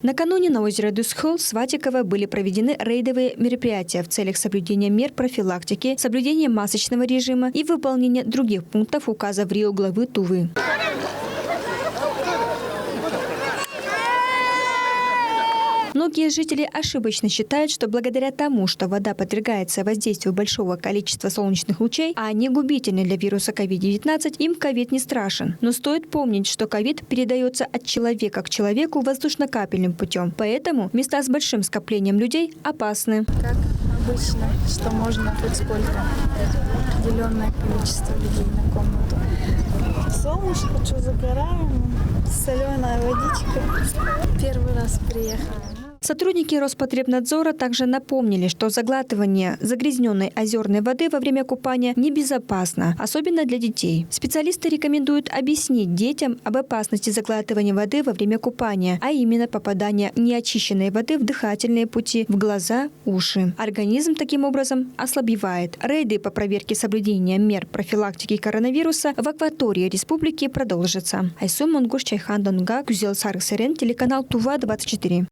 Накануне на озере Дусхол, Сватиково были проведены рейдовые мероприятия в целях соблюдения мер профилактики, соблюдения масочного режима и выполнения других пунктов указа в Рио главы Тувы. Многие жители ошибочно считают, что благодаря тому, что вода подвергается воздействию большого количества солнечных лучей, а они губительны для вируса COVID-19, им ковид не страшен. Но стоит помнить, что ковид передается от человека к человеку воздушно-капельным путем. Поэтому места с большим скоплением людей опасны. Как обычно, что можно хоть сколько, определенное количество людей на комнату. Солнышко, что загораем, соленая водичка. Первый раз приехала. Сотрудники Роспотребнадзора также напомнили, что заглатывание загрязненной озерной воды во время купания небезопасно, особенно для детей. Специалисты рекомендуют объяснить детям об опасности заглатывания воды во время купания, а именно попадания неочищенной воды в дыхательные пути, в глаза, уши. Организм таким образом ослабевает. Рейды по проверке соблюдения мер профилактики коронавируса в акватории республики продолжатся. Айсу Монгуш Чайхан Донга, Кюзел Сарг Серен, телеканал Тува 24.